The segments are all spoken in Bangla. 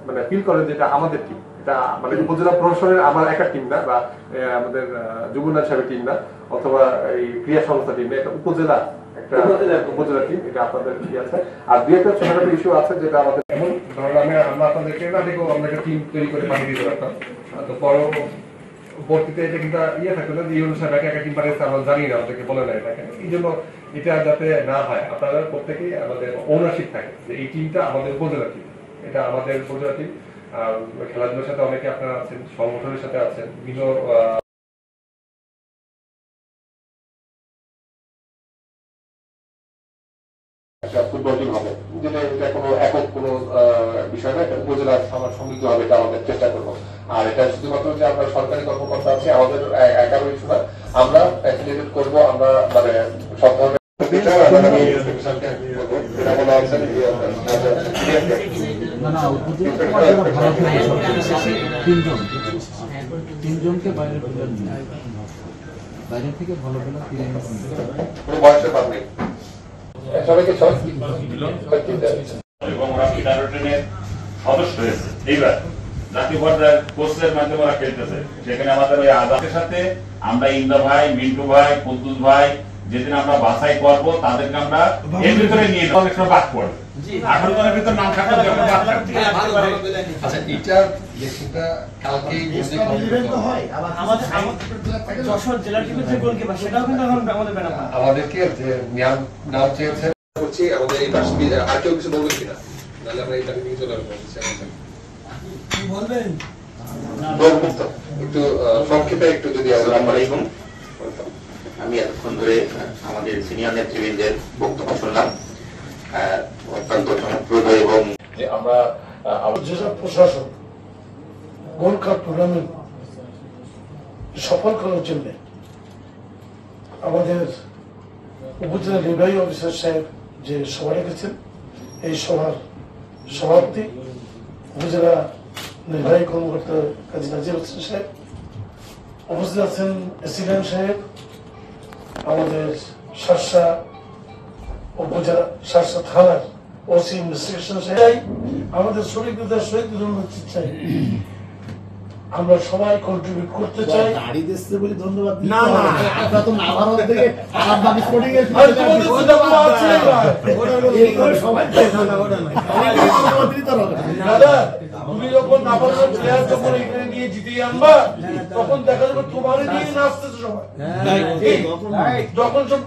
মানে ফিল করেন যেটা আমাদের টিম, এটা মানে উপজেলা প্রশাসনের আমার একা টিম না, বা আমাদের যুবনাথ সাহেবের টিম না, অথবা এই ক্রিয়া সংস্থা টিম না, এটা উপজেলা উপজেলা টিম, এটা আপনাদের কি আছে। আর দুই একটা ছোটখাটো ইস্যু আছে যেটা আমাদের, এমন ধরুন আমরা আপনাদেরকে না দেখো আমরা একটা টিম তৈরি করে পাঠিয়ে দিতে পারতাম, তো পরবর্তীতে এটা কিন্তু ইয়ে থাকতো না যে ইউনুস সাহেব একা টিম পাঠিয়েছে আমরা জানি না, আমাদেরকে বলে না এটা। এই জন্য এটা যাতে না হয় আপনারা প্রত্যেকেই আমাদের ওনারশিপ থাকে যে এই টিমটা আমাদের উপজেলা টিম, এটা আমাদের উপজেলা টিম। খেলাধুলার সাথে অনেকে আপনারা আছেন, সংগঠনের সাথে আছেন, বিভিন্ন একটা ফুটবল টিম হবে, যেটা এটা কোনো একক কোনো বিষয় না, এটা উপজেলা আমার সমৃদ্ধ হবে, এটা আমাদের চেষ্টা করবো। আর এটা শুধুমাত্র যে আমরা সরকারি কর্মকর্তা আছে আমাদের একার ইস্যু না, আমরা ফ্যাসিলিটেট করবো, আমরা মানে সব ধরনের তিনজনকে বাইরে থেকে ভালো পেলাম বয়সের বাদ নেই সবাইকে এবং ওরা ফিডারের সদস্য হয়েছে। এইবার জাতীয় পর্যায়ের কোচের মাধ্যমে ওরা খেলতেছে, সেখানে আমাদের ওই আজাদের সাথে আমরা ইন্দা ভাই, মিন্টু ভাই, কুদ্দুস ভাই যেদিন আমরা বাছাই করবো তাদেরকে আমরা এর ভিতরে নিয়ে অনেক সময় বাদ পড়বে। 18 জনের ভিতর নাম থাকলে বাদ থাকবে। আচ্ছা, এটার যেটা কালকেই আমাদেরকে যে নাম চেয়েছে করছি, আমাদের এই পাশে আর কেউ কিছু বলবেন কিনা, নাহলে আমরা এটা নিয়ে চলে আসবো। বলবেন একটু সংক্ষেপে একটু যদি। আসসালামু আলাইকুম। আমি এতক্ষণ ধরে আমাদের সিনিয়র নেতৃবৃন্দের বক্তব্য শুনলাম, অত্যন্ত চমকপ্রদ এবং আমরা যেসব প্রশাসন গোল্ড কাপ টুর্নামেন্ট সফল করার জন্য আমাদের উপজেলা নির্বাহী অফিসার সাহেব যে সভা রেখেছেন, এই সভার সভাপতি উপজেলা নির্বাহী কর্মকর্তা কাজী নাজির হোসেন সাহেব, উপস্থিত আছেন এসিডেন্ট সাহেব, আমাদের শার্শা উপজেলা শার্শা থানার ওসি ইনভেস্টিগেশন সাহেব, আমাদের শ্রমিকদের শহীদ চাই, আমরা সবাই কন্ট্রিবিউট করতে চাই। ধন্যবাদ। না না, তুমি যখন নাবালক প্লেয়ার যখন এখানে নিয়ে জিতিয়ে আনবা, তখন দেখা যাবে তোমার নিয়ে নাচতেছে সবাই। যখন সব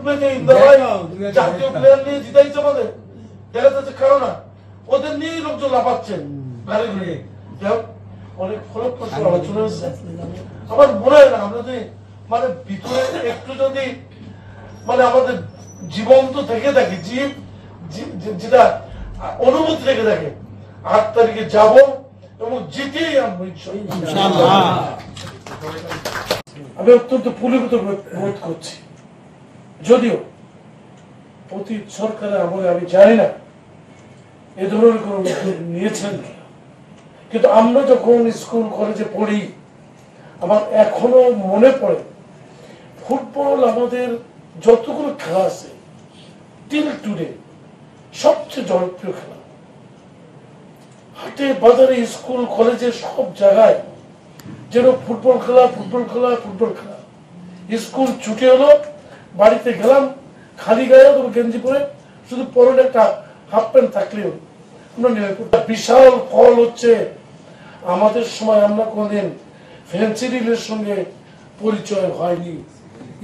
জাতীয় প্লেয়ার নিয়ে জিতাইছে আমাদের, দেখা যাচ্ছে কারণ ওদের নিয়েই লোকজন লাফাচ্ছেন গাড়ি ঘুরে। অনেক ফলপ্রসূ আলোচনা হচ্ছে। আমার মনে হয় না আমরা যদি মানে ভিতরে একটু যদি মানে আমাদের জীবন্ত থেকে থাকে, জীব যেটা অনুভূতি থেকে থাকে, 8 তারিখে যাব এবং জিতেই আনবো ইনশাআল্লাহ। আমি অত্যন্ত পুলকিত বোধ করছি, যদিও অতীত সরকারের আমলে আমি জানি না এ ধরনের কোন নিয়েছেন, কিন্তু আমরা যখন স্কুল কলেজে পড়ি আমার এখনো মনে পড়ে ফুটবল আমাদের যতগুলো খেলা আছে টিল টুডে সবচেয়ে জনপ্রিয় খেলা। হাটে বাজারে স্কুল কলেজে সব জায়গায় যেন ফুটবল খেলা ফুটবল খেলা ফুটবল খেলা। স্কুল ছুটি হলো, বাড়িতে গেলাম খালি গায়ে গেঞ্জি পরে, শুধু পরনে একটা হাফ প্যান্ট থাকলেও আমরা নেমে পড়তাম। বিশাল ফল হচ্ছে আমাদের সময় আমরা কোনদিন ফেন্সিডিলের সঙ্গে পরিচয় হয়নি,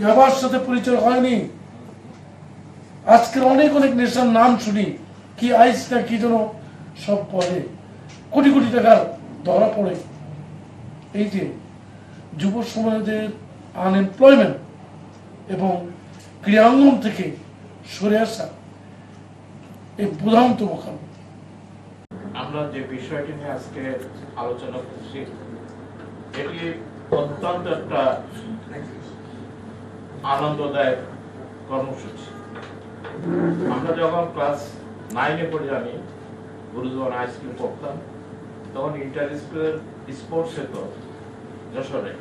ইয়াবার সাথে পরিচয় হয়নি। আজকের অনেক অনেক নেশার নাম শুনি, কি আইস না কি যেন সব পরে, কোটি কোটি টাকার ধরা পড়ে। এই যে যুব সমাজের আনএমপ্লয়মেন্ট এবং ক্রীড়াঙ্গন থেকে সরে আসা এই প্রধানতম কারণ। আমরা যে বিষয়টি নিয়ে আজকে আলোচনা করছি এটি অত্যন্ত একটা আনন্দদায়ক কর্মসূচি। আমরা যখন ক্লাস 9-এ পড়ে জানি গুরুজবান হাই স্কুল পড়তাম, তখন ইন্টার স্কুলের স্পোর্টস হতো যশোরে।